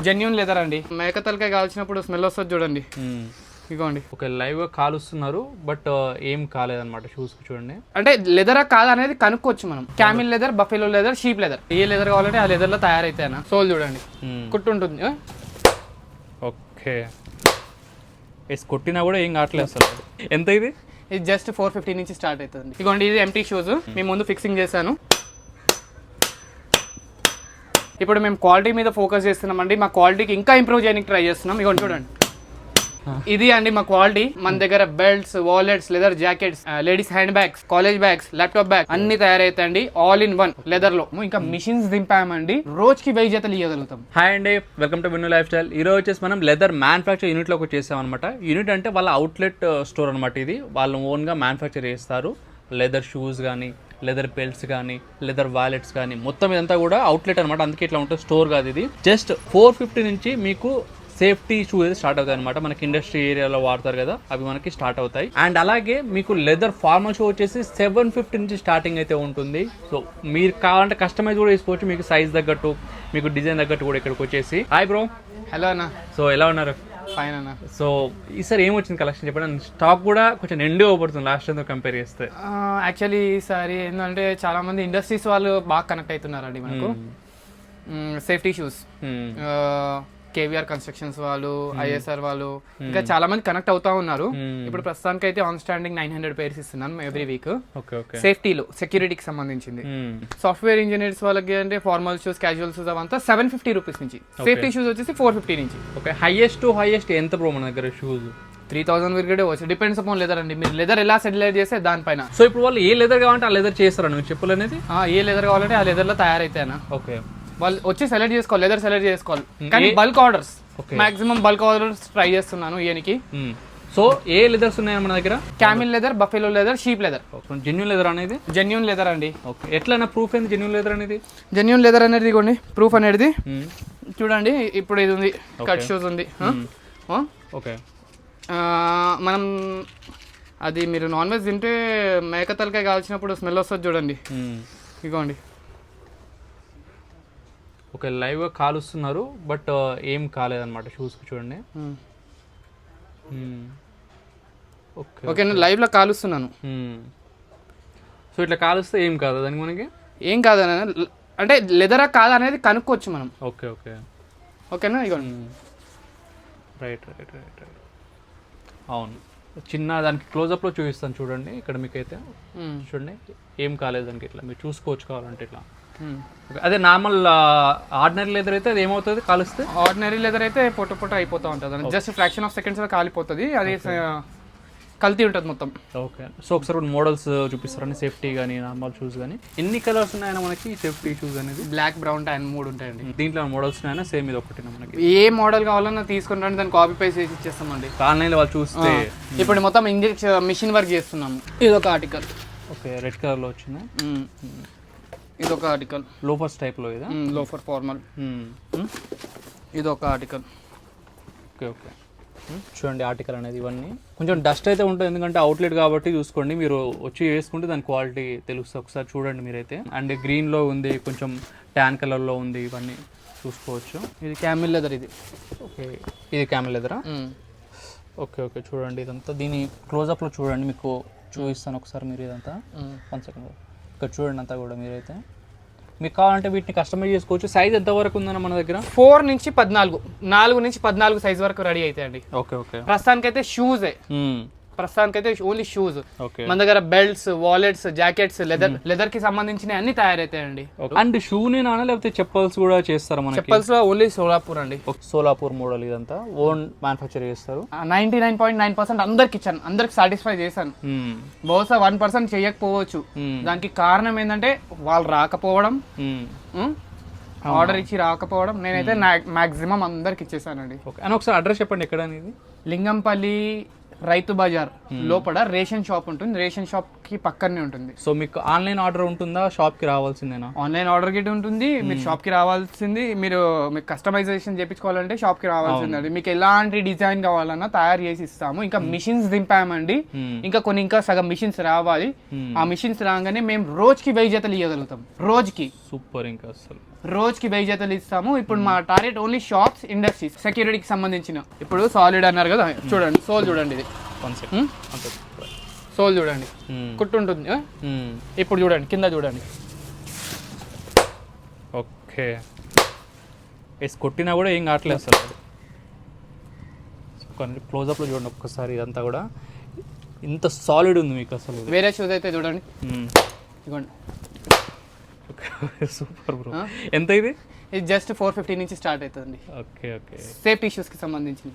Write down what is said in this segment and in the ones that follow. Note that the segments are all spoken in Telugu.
జెన్యూన్ లెదర్ అండి. మేక తలకాయ కాల్చినప్పుడు స్మెల్ వస్తుంది చూడండి. ఇగోండి. ఓకే, లైవ్ గా కాలుస్తున్నారు బట్ ఏం కాలేదన్నమాట షూస్ కి. చూడండి అంటే లెదరా కాదా అనేది కనుక్కోవచ్చు మనం. Camel leather, buffalo leather, sheep leather, ఏ లెదర్ కావాలంటే ఆ లెదర్ లో తయారైతాయన. సోల్ చూడండి, కుట్టు ఉంటుంది. ఓకే, కొట్టినా కూడా ఏం కావట్లేదు అసలు. ఎంత ఇది? ఇది జస్ట్ 450 నుంచి స్టార్ట్ అవుతుంది. ఇగోండి, ఇది ఎంటీ షూస్. మేము ముందు ఫిక్సింగ్ చేశాను. ఇప్పుడు మేము క్వాలిటీ మీద ఫోకస్ చేస్తున్నామండి. మా క్వాలిటీకి ఇంకా ఇంప్రూవ్ చేయడానికి ట్రై చేస్తున్నాం. ఇగోండి చూడండి, ఇది అండి మా క్వాలిటీ. మన దగ్గర belts, wallets, leather jackets, ladies handbags, college bags, laptop bag అన్ని తయారైతాయండి ఆల్ ఇన్ వన్ లెదర్ లో. ఇంకా మిషన్స్ దింపామండి, రోజుకి 1000 జతలు ఇవ్వగలుగుతాం. హాయ్ అండి, welcome to Vinnu lifestyle. ఈ రోజు వచ్చేసి మనం లెదర్ మ్యానుఫ్యాక్చర్ యూనిట్ లోకి వచ్చేసాం అనమాట. యూనిట్ అంటే వాళ్ళ అవుట్లెట్ స్టోర్ అనమాట. ఇది వాళ్ళు ఓన్ గా మ్యానుఫ్యాక్చర్ చేస్తారు. లెదర్ షూస్ కానీ, లెదర్ బెల్ట్స్ కానీ, లెదర్ వాలెట్స్ కానీ, మొత్తం ఇదంతా కూడా అవుట్లెట్ అనమాట. అందుకే ఇట్లా ఉంటుంది, స్టోర్ కాదు ఇది. జస్ట్ 450 నుంచి మీకు సేఫ్టీ షూ అయితే స్టార్ట్ అవుతాయి అనమాట. మనకి ఇండస్ట్రీ ఏరియాలో వాడతారు కదా, అవి మనకి స్టార్ట్ అవుతాయి. అండ్ అలాగే మీకు లెదర్ ఫార్మల్ షూ వచ్చేసి 750 నుంచి స్టార్టింగ్ అయితే ఉంటుంది. సో మీరు కావాలంటే కస్టమైజ్ కూడా చేసుకోవచ్చు, మీకు సైజ్ తగ్గట్టు, మీకు డిజైన్ తగ్గట్టు కూడా ఇక్కడికి వచ్చేసి. Hi bro. హలో అన్న. సో ఎలా ఉన్నారు? ఫైన్ అన్న. సో ఈసారి ఏమొచ్చింది కలెక్షన్ చెప్పండి. స్టాక్ కూడా కొంచెం నిండుగా పడుతుంది లాస్ట్ టైం కంపేర్ చేస్తే. యాక్చువల్లీ ఈసారి ఏంటంటే చాలా మంది ఇండస్ట్రీస్ వాళ్ళు బాగా కనెక్ట్ అవుతున్నారండి మనకు. సేఫ్టీ షూస్, కేవీఆర్ కన్స్ట్రక్షన్స్ వాళ్ళు, ఐఎస్ఆర్ వాళ్ళు, ఇంకా చాలా మంది కనెక్ట్ అవుతా ఉన్నారు. ఇప్పుడు ప్రస్తుతానికి అయితే ఆన్ స్టాండింగ్ 900 పేర్స్ ఇస్తున్నాను ఎవ్రీ వీక్. సేఫ్టీలో, సెక్యూరిటీకి సంబంధించింది. సాఫ్ట్వేర్ ఇంజనీర్స్ వాళ్ళకి అంటే ఫార్మల్ షూస్, క్యాజువల్ షూస్ అవంతా 750 రూపీస్ నుంచి. సేఫ్టీ షూస్ వచ్చేసి 450 నుంచి. ఓకే, హైయెస్ట్ ఎంత బ్రో మన దగ్గర షూస్? 3000 వరకే వచ్చి డిపెండ్స్ అపాన్ లెదర్ అండి. మీరు లెదర్ ఎలా సెటిలైట్ చేస్తే దానిపైన. సో ఇప్పుడు వాళ్ళు ఏ లెదర్ కావాలంటే ఆ లెదర్ చేస్తారా నువ్వు చెప్పులు అనేది? ఏ లెదర్ కావాలంటే ఆ లెదర్ లో తయారైతాయన. ఓకే, వాళ్ళు వచ్చి సెలెక్ట్ చేసుకోవాలి, లెదర్ సెలెక్ట్ చేసుకోవాలి. కానీ bulk orders, maximum bulk orders try చేస్తున్నాను ఇయనికి. సో ఏ లెదర్స్ ఉన్నాయి మన దగ్గర? Camel leather, buffalo leather, sheep leather. Genuine leather అనేది? జెన్యూన్ లెదర్ అండి. ఓకే, ఎట్లా ప్రూఫ్ ఏంది జెన్యూన్ లెదర్ అనేది? జెన్యూన్ లెదర్ అనేది ఇవ్వండి ప్రూఫ్ అనేది. చూడండి, ఇప్పుడు ఇది ఉంది, కట్ షూస్ ఉంది. ఓకే, మనం అది మీరు నాన్ వెజ్ తింటే మేక తలకాయ కాల్చినప్పుడు స్మెల్ వస్తుంది చూడండి. ఇగోండి. ఓకే, లైవ్ గా కాలుస్తున్నారు బట్ ఏం కాలేదన్నమాట షూస్ కి. చూడండి. ఓకే, నేను లైవ్ లో కాలుస్తున్నాను. సో ఇట్లా కాలుస్తే ఏం కాదు దానికి మనకి? ఏం కాదన్న, అంటే లెదరా కాదా అనేది కనుక్కోవచ్చు మనం. ఓకే ఓకే, ఓకేనా? ఇగోండి. Right right right right. అవును, చిన్న దానికి క్లోజప్ లో చూపిస్తాను చూడండి. ఇక్కడ మీకైతే చూడండి ఏం కాలేదు దానికి. ఇట్లా మీరు చూసుకోవచ్చు కావాలంటే ఇట్లా. అదే నార్మల్ ఆర్డినరీ లెదర్ అయితే అది ఏమవుతుంది కాలుస్తే? ఆర్డినరీ లెదర్ అయితే పొట్ట అయిపోతూ ఉంటుంది, జస్ట్ ఫ్రాక్షన్ ఆఫ్ సెకండ్స్ లో కాలిపోతుంది. అది కల్తీ ఉంటుంది మొత్తం. ఓకే, సో ఒకసారి మోడల్స్ చూపిస్తారండి, సేఫ్టీ కానీ నార్మల్ షూస్ కానీ. ఎన్ని కలర్స్ ఉన్నాయన్నా మనకి సేఫ్టీ షూస్ అనేది? బ్లాక్, బ్రౌన్, ట్యాన్ 3 ఉంటాయండి. దీంట్లో మోడల్స్ ఉన్నాయన్నా సేమ్ ఇది ఒకటి మనకి? ఏ మోడల్ కావాలన్నా తీసుకుంటాను, దాన్ని కాపీ పేస్ట్ చేసి ఇచ్చేస్తామండి ఆన్లైన్ లో వాళ్ళు చూస్తే. ఇప్పుడు మొత్తం ఇంజెక్షన్ మిషన్ వర్క్ చేస్తున్నాము. ఇది ఒక ఆర్టికల్. ఓకే, రెడ్ కలర్ లో వచ్చింది. ఇది ఒక ఆర్టికల్, లోఫర్స్ టైప్ లో. ఇదా లోఫర్ ఫార్మల్. ఇది ఒక ఆర్టికల్. ఓకే ఓకే, చూడండి ఆర్టికల్ అనేది. ఇవన్నీ కొంచెం డస్ట్ అయితే ఉంటుంది, ఎందుకంటే అవుట్లెట్ కాబట్టి చూసుకోండి. మీరు వచ్చి వేసుకుంటే దాని క్వాలిటీ తెలుస్తుంది. ఒకసారి చూడండి మీరైతే. అండ్ గ్రీన్లో ఉంది, కొంచెం ట్యాన్ కలర్లో ఉంది, ఇవన్నీ చూసుకోవచ్చు. ఇది క్యామిల్ లెదర్. ఇది ఓకే, ఇది క్యామిల్ లెదరా? ఓకే ఓకే, చూడండి ఇదంతా. దీని క్లోజప్లో చూడండి, మీకు చూపిస్తాను ఒకసారి. మీరు ఇదంతా 1 సెకండ్ ఇక్కడ చూడండి అంతా కూడా మీరైతే. మీకు కావాలంటే వీటిని కస్టమైజ్ చేసుకోవచ్చు. సైజ్ ఎంత వరకు ఉందన్న మన దగ్గర? 4 నుంచి 14, 4 నుంచి 14 సైజ్ వరకు రెడీ అవుతాయండి. ఓకే ఓకే, ప్రస్తుతానికైతే షూజే. ప్రస్తుతానికైతే ఓన్లీ షూస్. మన దగ్గర బెల్ట్స్, వాలెట్స్, జాకెట్స్, లెదర్ కి సంబంధించిన అన్ని తయారైతాయండి. అండ్ షూ నేనా లేకపోతే చెప్పల్స్ కూడా చేస్తారా? మన చెప్పల్స్ లో ఓన్లీ సోలాపూర్ అండి. సోలాపూర్ మోడల్ ఇదంతా ఓన్ మ్యానుఫ్యాక్చర్ చేస్తారు. 99.9% అందరికి ఇచ్చాను, అందరికి సాటిస్ఫై చేశాను. బహుశా 1% చేయకపోవచ్చు. దానికి కారణం ఏంటంటే వాళ్ళు రాకపోవడం, ఆర్డర్ ఇచ్చి రాకపోవడం. నేనైతే మాక్సిమం అందరికి ఇచ్చేసానండి. అని ఒకసారి అడ్రస్ చెప్పండి ఎక్కడ అనేది? లింగంపల్లి రైతు బజార్ లోపల రేషన్ షాప్ ఉంటుంది. రేషన్ షాప్ కి పక్కనే ఉంటుంది. సో మీకు ఆన్లైన్ ఆర్డర్ ఉంటుందా, షాప్ కి రావాల్సిందేనా? ఆన్లైన్ ఆర్డర్ గిట్ ఉంటుంది, మీరు షాప్ కి రావాల్సింది. మీరు మీకు కస్టమైజేషన్ చేయించుకోవాలంటే షాప్ కి రావాల్సిందండి. మీకు ఎలాంటి డిజైన్ కావాలన్నా తయారు చేసి ఇస్తాము. ఇంకా మిషన్స్ దింపామండి, ఇంకా సగం మిషన్స్ రావాలి. ఆ మిషన్స్ రాగానే మేము రోజుకి 1000 జతలు ఇవ్వగలుగుతాం రోజుకి. సూపర్. ఇంకా అసలు రోజుకి 1000 జతలు ఇస్తాము. ఇప్పుడు మా టార్గెట్ ఓన్లీ షాప్స్, ఇండస్ట్రీస్, సెక్యూరిటీకి సంబంధించిన. ఇప్పుడు సాలిడ్ అన్నారు కదా, చూడండి సోల్ చూడండి, ఇది సోల్ చూడండి, కుట్టు ఉంటుంది. ఇప్పుడు చూడండి కింద చూడండి. ఓకే, వేసి కొట్టినా కూడా ఏం కావట్లేదు అసలు. కొన్ని క్లోజప్లో చూడండి ఒక్కసారి, ఇదంతా కూడా ఇంత సాలిడ్ ఉంది మీకు అసలు. వేరే షూస్ అయితే చూడండి, ఇదిగోండి. Super bro. ఎంత ఇది? ఇది జస్ట్ 450 నుంచి స్టార్ట్ అవుతుంది. ఓకే ఓకే, సేఫ్టీ షూస్ కి సంబంధించి.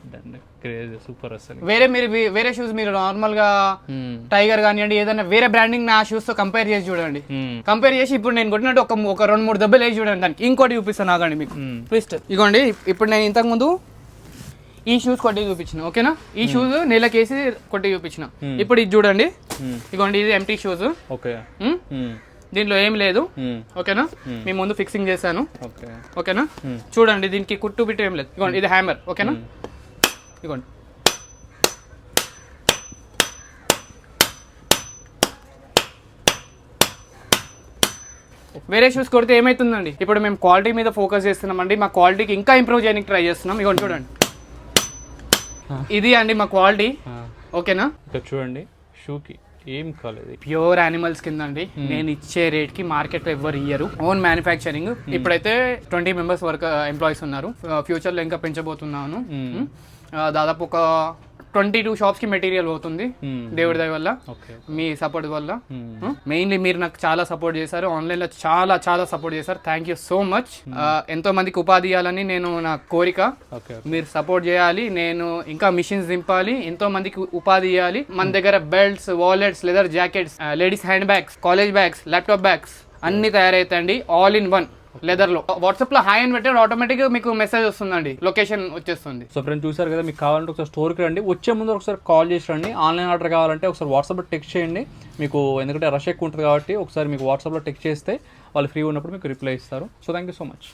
క్రేజీ, సూపర్ అసలు. వేరే షూస్ మీరు నార్మల్ గా టైగర్ కానివ్వండి, ఏదైనా వేరే బ్రాండింగ్ నా షూస్ తో కంపేర్ చేసి చూడండి. కంపేర్ చేసి ఇప్పుడు నేను కొట్టినట్టు ఒక 2-3 దెబ్బలు వేసి చూడండి దానికి. ఇంకోటి చూపిస్తాను ఆగండి మీకు ట్విస్ట్. ఇగోండి, ఇప్పుడు నేను ఇంతకు ముందు ఈ షూస్ కొట్టి చూపించిన, ఓకేనా? ఈ షూస్ నెలకేసి కొట్టి చూపించిన. ఇప్పుడు ఇది చూడంండి, ఇగోండి ఇది ఎంటీ షూస్. ఓకే, దీంట్లో ఏం లేదు, ఓకేనా? మీ ముందు ఫిక్సింగ్ చేశాను, ఓకేనా? చూడండి, దీనికి కుట్టు బిట్టు ఏం లేదు. ఇగోండి ఇది హ్యామర్, ఓకేనా? ఇగోండి వేరే షూస్ కొడితే ఏమైతుందండి, ఇప్పుడు మేము క్వాలిటీ మీద ఫోకస్ చేస్తున్నామండి. మా క్వాలిటీకి ఇంకా ఇంప్రూవ్ చేయడానికి ట్రై చేస్తున్నాం. ఇగోండి చూడండి, ఇది అండి మా క్వాలిటీ, ఓకేనా? ఇక్కడ చూడండి, షూకి ఏం కాలేదు, ప్యూర్ యానిమల్స్ కింద అండి. నేను ఇచ్చే రేట్ కి మార్కెట్ లో ఎవరు ఇయ్యరు. Own manufacturing. ఇప్పుడైతే 20 మెంబర్స్ వరకు ఎంప్లాయీస్ ఉన్నారు. ఫ్యూచర్ లో ఇంకా పెంచబోతున్నాను. దాదాపు ఒక 22 షాప్స్ కి మెటీరియల్ అవుతుంది దేవుడి దయ వల్ల, మీ సపోర్ట్ వల్ల. మెయిన్లీ మీరు నాకు చాలా సపోర్ట్ చేశారు, ఆన్లైన్ లో చాలా చాలా సపోర్ట్ చేశారు. Thank you so much. ఎంతో మందికి ఉపాధి ఇవ్వాలని నేను నా కోరిక. మీరు సపోర్ట్ చేయాలి, నేను ఇంకా మిషన్స్ దింపాలి, ఎంతో మందికి ఉపాధి ఇవ్వాలి. మన దగ్గర belts, wallets, leather jackets, ladies handbags, college bags, laptop bags అన్ని తయారైతాయండి, ఆల్ ఇన్ వన్ లెదర్ లో. వాట్సాప్ లో హాయ్ అని పెట్టాడు, ఆటోమేటిక్ గా మీకు మెసేజ్ వస్తుందండి, లొకేషన్ వచ్చేస్తుంది. సో ఫ్రెండ్స్ చూసారు కదా, మీకు కావాలంటే ఒకసారి స్టోర్కి రండి, వచ్చే ముందు ఒకసారి కాల్ చేసి రండి. ఆన్లైన్ ఆర్డర్ కావాలంటే ఒకసారి వాట్సాప్లో టెక్స్ట్ చేయండి మీకు, ఎందుకంటే రష్ ఎక్కువ ఉంటుంది కాబట్టి ఒకసారి మీకు వాట్సాప్లో టెక్స్ట్ చేస్తే వాళ్ళు ఫ్రీ ఉన్నప్పుడు మీకు రిప్లై ఇస్తారు. So thank you so much.